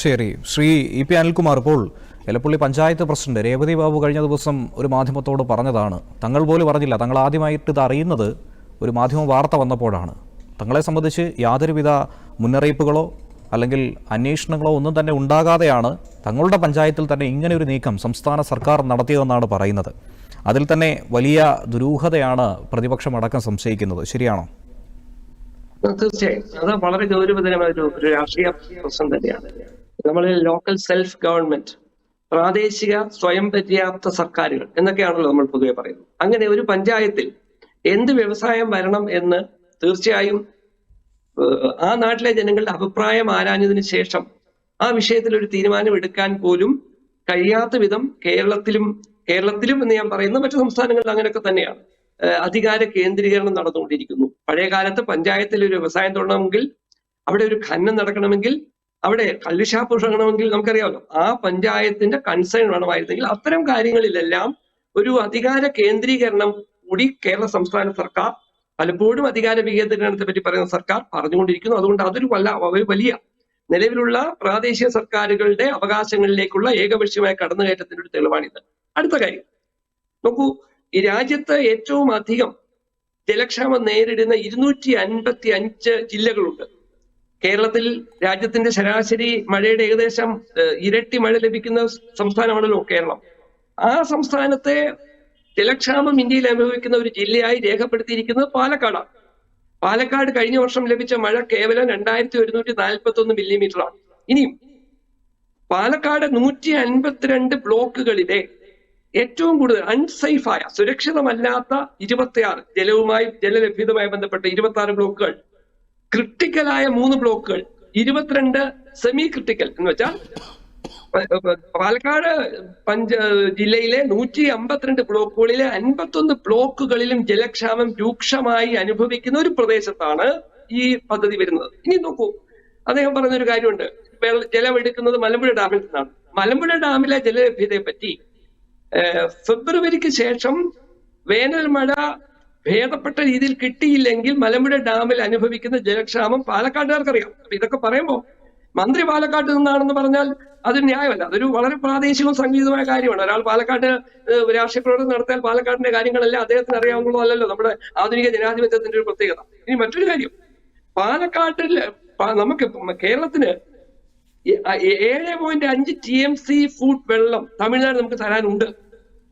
ശരി, Shri E P Anilkumar, ഇപ്പോൾ Elappully panchayat president Revathi Babu കഴിഞ്ഞ ദിവസം ഒരു മാധ്യമത്തോട് പറഞ്ഞതാണ്, തങ്ങൾ പോലും പറഞ്ഞില്ല, തങ്ങൾ ആദ്യമായിട്ട് ഇത് അറിയുന്നത് ഒരു മാധ്യമ വാർത്ത വന്നപ്പോഴാണ്. തങ്ങളെ സംബന്ധിച്ച് യാതൊരുവിധ മുന്നറിയിപ്പുകളോ അല്ലെങ്കിൽ അന്വേഷണങ്ങളോ ഒന്നും തന്നെ ഉണ്ടാകാതെയാണ് തങ്ങളുടെ പഞ്ചായത്തിൽ തന്നെ ഇങ്ങനെ ഒരു നീക്കം സംസ്ഥാന സർക്കാർ നടത്തിയതെന്നാണ് പറയുന്നത്. അതിൽ തന്നെ വലിയ ദുരൂഹതയാണ് പ്രതിപക്ഷമടക്കം സംശയിക്കുന്നത്. ശരിയാണോ? തീർച്ചയായും അത് വളരെ ഗൗരവതരമായ ഒരു രാഷ്ട്രീയ പ്രശ്നം തന്നെയാണ്. നമ്മൾ ലോക്കൽ സെൽഫ് ഗവൺമെന്റ്, പ്രാദേശിക സ്വയം പര്യാപ്ത സർക്കാരുകൾ എന്നൊക്കെയാണല്ലോ നമ്മൾ പൊതുവെ പറയുന്നത്. അങ്ങനെ ഒരു പഞ്ചായത്തിൽ എന്ത് വ്യവസായം വരണം എന്ന് തീർച്ചയായും ആ നാട്ടിലെ ജനങ്ങളുടെ അഭിപ്രായം ആരാഞ്ഞതിന് ശേഷം ആ വിഷയത്തിൽ ഒരു തീരുമാനം എടുക്കാൻ പോലും കഴിയാത്ത വിധം കേരളത്തിലും എന്ന് ഞാൻ പറയുന്ന മറ്റു സംസ്ഥാനങ്ങളിൽ അങ്ങനെയൊക്കെ തന്നെയാണ് അധികാര കേന്ദ്രീകരണം നടന്നുകൊണ്ടിരിക്കുന്നു. പഴയ കാലത്ത് പഞ്ചായത്തിൽ ഒരു വ്യവസായം തുടങ്ങണമെങ്കിൽ, അവിടെ ഒരു ഖനനം നടക്കണമെങ്കിൽ, അവിടെ കള്ളുഷാപ്പ് തുടങ്ങണമെങ്കിൽ നമുക്കറിയാമല്ലോ, ആ പഞ്ചായത്തിന്റെ കൺസേൺ വേണമായിരുന്നെങ്കിൽ അത്തരം കാര്യങ്ങളിലെല്ലാം ഒരു അധികാര കേന്ദ്രീകരണം കൂടി കേരള സംസ്ഥാന സർക്കാർ പലപ്പോഴും അധികാര വികേന്ദ്രീകരണത്തെ പറ്റി പറയുന്ന സർക്കാർ പറഞ്ഞുകൊണ്ടിരിക്കുന്നു. അതുകൊണ്ട് അതൊരു വലിയ നിലവിലുള്ള പ്രാദേശിക സർക്കാരുകളുടെ അവകാശങ്ങളിലേക്കുള്ള ഏകപക്ഷീയമായ കടന്നുകയറ്റത്തിന്റെ ഒരു തെളിവാണിത്. അടുത്ത കാര്യം നോക്കൂ, ഈ രാജ്യത്ത് ഏറ്റവും അധികം ജലക്ഷാമം നേരിടുന്ന 255 ജില്ലകളുണ്ട്. കേരളത്തിൽ രാജ്യത്തിന്റെ ശരാശരി മഴയുടെ ഏകദേശം ഇരട്ടി മഴ ലഭിക്കുന്ന സംസ്ഥാനമാണല്ലോ കേരളം. ആ സംസ്ഥാനത്തെ ജലക്ഷാമം ഇന്ത്യയിൽ അനുഭവിക്കുന്ന ഒരു ജില്ലയായി രേഖപ്പെടുത്തിയിരിക്കുന്നത് പാലക്കാടാണ്. പാലക്കാട് കഴിഞ്ഞ വർഷം ലഭിച്ച മഴ കേവലം 2141 മില്ലിമീറ്ററാണ്. ഇനിയും പാലക്കാട് 152 ബ്ലോക്കുകളിലെ ഏറ്റവും കൂടുതൽ അൺസേഫായ, സുരക്ഷിതമല്ലാത്ത 26 ജലലഭ്യതയുമായി ബന്ധപ്പെട്ട 26 ബ്ലോക്കുകൾ, ക്രിട്ടിക്കലായ 3 ബ്ലോക്കുകൾ, 22 സെമി ക്രിട്ടിക്കൽ എന്ന് വെച്ചാൽ പാലക്കാട് ജില്ലയിലെ 152 ബ്ലോക്കുകളിലെ 51 ബ്ലോക്കുകളിലും ജലക്ഷാമം രൂക്ഷമായി അനുഭവിക്കുന്ന ഒരു പ്രദേശത്താണ് ഈ പദ്ധതി വരുന്നത്. ഇനി നോക്കൂ, അദ്ദേഹം പറഞ്ഞൊരു കാര്യമുണ്ട്, ജലം എടുക്കുന്നത് മലമ്പുഴ ഡാമിൽ നിന്നാണ്. മലമ്പുഴ ഡാമിലെ ജലലഭ്യതയെ പറ്റി ഫെബ്രുവരിക്ക് ശേഷം വേനൽ മഴ ഭേദപ്പെട്ട രീതിയിൽ കിട്ടിയില്ലെങ്കിൽ മലമ്പുഴ ഡാമിൽ അനുഭവിക്കുന്ന ജലക്ഷാമം പാലക്കാട്ടുകാർക്കറിയാം. അപ്പൊ ഇതൊക്കെ പറയുമ്പോൾ മന്ത്രി പാലക്കാട്ട് നിന്നാണെന്ന് പറഞ്ഞാൽ അത് ന്യായമല്ല. അതൊരു വളരെ പ്രാദേശികവും സംഗീതമായ കാര്യമാണ്. ഒരാൾ പാലക്കാട് രാഷ്ട്രീയ പ്രവർത്തനം നടത്തിയാൽ പാലക്കാടിന്റെ കാര്യങ്ങളല്ല അദ്ദേഹത്തിന് അറിയാവുന്നതല്ലോ നമ്മുടെ ആധുനിക ജനാധിപത്യത്തിന്റെ ഒരു പ്രത്യേകത. ഇനി മറ്റൊരു കാര്യം, പാലക്കാട്ടിൽ നമുക്ക് കേരളത്തിന് 7.5 TMC ഫുഡ് വെള്ളം തമിഴ്നാട് നമുക്ക് തരാനുണ്ട്.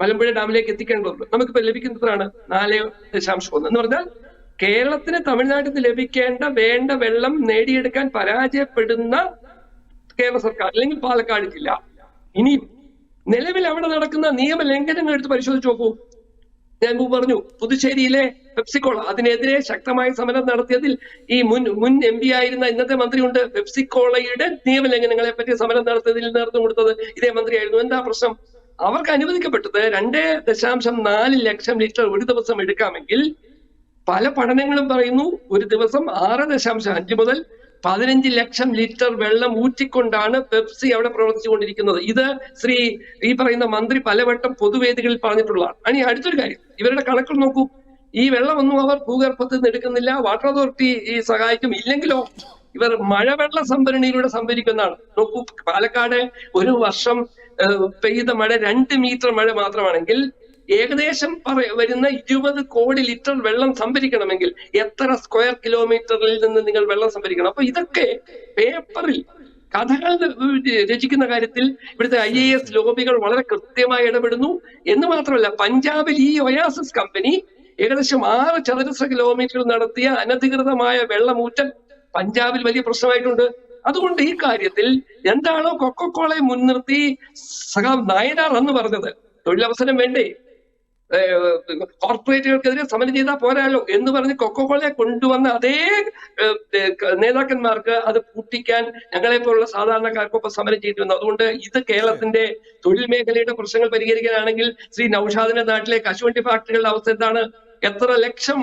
മലമ്പുഴ ഡാമിലേക്ക് എത്തിക്കേണ്ടതുണ്ട്. നമുക്കിപ്പോ ലഭിക്കുന്നതാണ് 4.1 എന്ന് പറഞ്ഞാൽ കേരളത്തിന് തമിഴ്നാട്ടിൽ നിന്ന് ലഭിക്കേണ്ട വേണ്ട വെള്ളം നേടിയെടുക്കാൻ പരാജയപ്പെടുന്ന കേരള സർക്കാർ അല്ലെങ്കിൽ പാലക്കാട് ജില്ല. ഇനിയും നിലവിൽ അവിടെ നടക്കുന്ന നിയമലംഘനങ്ങൾ എടുത്ത് പരിശോധിച്ച് നോക്കൂ. ഞാൻ മുമ്പ് പറഞ്ഞു, പുതുച്ചേരിയിലെ പെപ്സിക്കോള, അതിനെതിരെ ശക്തമായ സമരം നടത്തിയതിൽ ഈ മുൻ MP ആയിരുന്ന ഇന്നത്തെ മന്ത്രിയുണ്ട്. പെപ്സിക്കോളയുടെ നിയമലംഘനങ്ങളെ പറ്റി സമരം നടത്തിയതിൽ നേതൃത്വം കൊടുത്തത് ഇതേ മന്ത്രിയായിരുന്നു. എന്താ പ്രശ്നം? അവർക്ക് അനുവദിക്കപ്പെട്ടത് 2.4 ലക്ഷം ലിറ്റർ ഒരു ദിവസം എടുക്കാമെങ്കിൽ പല പഠനങ്ങളും പറയുന്നു ഒരു ദിവസം 6.5 മുതൽ 15 ലക്ഷം ലിറ്റർ വെള്ളം ഊറ്റിക്കൊണ്ടാണ് പെപ്സി അവിടെ പ്രവർത്തിച്ചുകൊണ്ടിരിക്കുന്നത്. ഇത് ഈ പറയുന്ന മന്ത്രി പലവട്ടം പൊതുവേദികളിൽ പറഞ്ഞിട്ടുള്ളതാണ്. ഇനി അടുത്തൊരു കാര്യം, ഇവരുടെ കണക്കുകൾ നോക്കൂ. ഈ വെള്ളമൊന്നും അവർ ഭൂഗർഭത്തിൽ നിന്ന് എടുക്കുന്നില്ല, വാട്ടർ അതോറിറ്റി സഹായിക്കും. ഇല്ലെങ്കിലോ ഇവർ മഴവെള്ള സംഭരണിയിലൂടെ സംഭരിക്കുന്നതാണ്. നോക്കൂ, പാലക്കാട് ഒരു വർഷം പെയ്ത മഴ 2 മീറ്റർ മഴ മാത്രമാണെങ്കിൽ ഏകദേശം വരുന്ന 20 കോടി ലിറ്റർ വെള്ളം സംഭരിക്കണമെങ്കിൽ എത്ര സ്ക്വയർ കിലോമീറ്ററിൽ നിന്ന് നിങ്ങൾ വെള്ളം സംഭരിക്കണം? അപ്പൊ ഇതൊക്കെ പേപ്പറിൽ കഥകൾ രചിക്കുന്ന കാര്യത്തിൽ ഇവിടുത്തെ IAS ലോബികൾ വളരെ കൃത്യമായി ഇടപെടുന്നു. എന്ന് മാത്രമല്ല, പഞ്ചാബിൽ ഈ ഒയാസിസ് കമ്പനി ഏകദേശം 6 ചതുരശ്ര കിലോമീറ്റർ നടത്തിയ അനധികൃതമായ വെള്ളമൂറ്റൽ പഞ്ചാബിൽ വലിയ പ്രശ്നമായിട്ടുണ്ട്. അതുകൊണ്ട് ഈ കാര്യത്തിൽ എന്താണോ കൊക്കക്കോളയെ മുൻനിർത്തി സഖാവ് നായനാർ എന്ന് പറഞ്ഞത്, തൊഴിലവസരം വേണ്ടേ, കോർപ്പറേറ്റുകൾക്കെതിരെ സമരം ചെയ്താൽ പോരാലോ എന്ന് പറഞ്ഞ് കൊക്കക്കോളയെ കൊണ്ടുവന്ന അതേ നേതാക്കന്മാർക്ക് അത് പൂട്ടിക്കാൻ ഞങ്ങളെ പോലുള്ള സാധാരണക്കാർക്കൊപ്പം സമരം ചെയ്തു വന്നു. അതുകൊണ്ട് ഇത് കേരളത്തിന്റെ തൊഴിൽ മേഖലയുടെ പ്രശ്നങ്ങൾ പരിഹരിക്കാനാണെങ്കിൽ ശ്രീ നൌഷാദിന്റെ നാട്ടിലെ കശുവണ്ടി ഫാക്ടറികളുടെ അവസ്ഥ എന്താണ്? എത്ര ലക്ഷം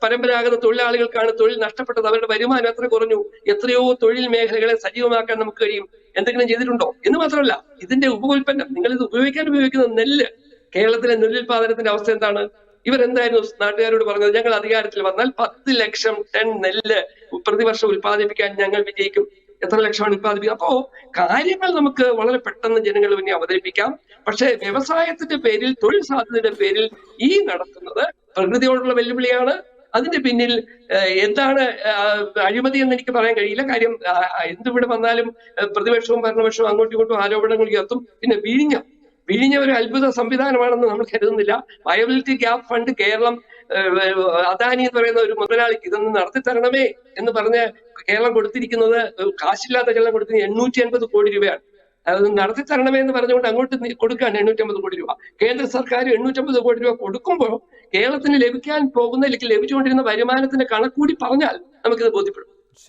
പരമ്പരാഗത തൊഴിലാളികൾക്കാണ് തൊഴിൽ നഷ്ടപ്പെട്ടത്, അവരുടെ വരുമാനം എത്ര കുറഞ്ഞു, എത്രയോ തൊഴിൽ മേഖലകളെ സജീവമാക്കാൻ നമുക്ക് കഴിയും. എന്തെങ്കിലും ചെയ്തിട്ടുണ്ടോ? എന്ന് മാത്രമല്ല, ഇതിന്റെ ഉപഉൽപ്പന്നം, നിങ്ങൾ ഇത് ഉപയോഗിക്കുന്ന നെല്ല്, കേരളത്തിലെ നെല്ലുൽപാദനത്തിന്റെ അവസ്ഥ എന്താണ്? ഇവരെന്തായിരുന്നു നാട്ടുകാരോട് പറഞ്ഞത്? ഞങ്ങൾ അധികാരത്തിൽ വന്നാൽ 10 ലക്ഷം ടൺ നെല്ല് പ്രതിവർഷം ഉൽപ്പാദിപ്പിക്കാൻ ഞങ്ങൾ വിജയിക്കും. എത്ര ലക്ഷമാണ് ഉത്പാദിപ്പിക്കുക. അപ്പോ കാര്യങ്ങൾ നമുക്ക് വളരെ പെട്ടെന്ന് ജനങ്ങൾ മുന്നേ അവതരിപ്പിക്കാം. പക്ഷേ വ്യവസായത്തിന്റെ പേരിൽ, തൊഴിൽ സാധ്യതയുടെ പേരിൽ ഈ നടത്തുന്നത് പ്രകൃതിയോടുള്ള വെല്ലുവിളിയാണ്. അതിന്റെ പിന്നിൽ എന്താണ് അഴിമതി എന്ന് എനിക്ക് പറയാൻ കഴിയില്ല. കാര്യം എന്തിവിടെ വന്നാലും പ്രതിപക്ഷവും ഭരണപക്ഷവും അങ്ങോട്ടും ഇങ്ങോട്ടും ആരോപണങ്ങൾ ഉയർത്തും. പിന്നെ വിഴിഞ്ഞ ഒരു അത്ഭുത സംവിധാനമാണെന്ന് നമ്മൾ കരുതുന്നില്ല. Viability gap fund Kerala Adani എന്ന് പറയുന്ന ഒരു മുതലാളിക്ക് ഇതൊന്ന് നടത്തി തരണമേ എന്ന് പറഞ്ഞ് കേരളം കൊടുത്തിരിക്കുന്നത്, കാശില്ലാത്ത കേരളം കൊടുത്തിരിക്കുന്നത് 850 കോടി രൂപയാണ്. അത് നടത്തി തരണമേ എന്ന് പറഞ്ഞുകൊണ്ട് അങ്ങോട്ട് കൊടുക്കുകയാണ് 850 കോടി രൂപ. കേന്ദ്ര സർക്കാർ 850 കോടി രൂപ കൊടുക്കുമ്പോൾ കേരളത്തിന് ലഭിക്കാൻ പോകുന്ന, അല്ലെങ്കിൽ ലഭിച്ചുകൊണ്ടിരുന്ന വരുമാനത്തിന്റെ കണക്കൂടി പറഞ്ഞാൽ നമുക്കിത് ബോധ്യപ്പെടും.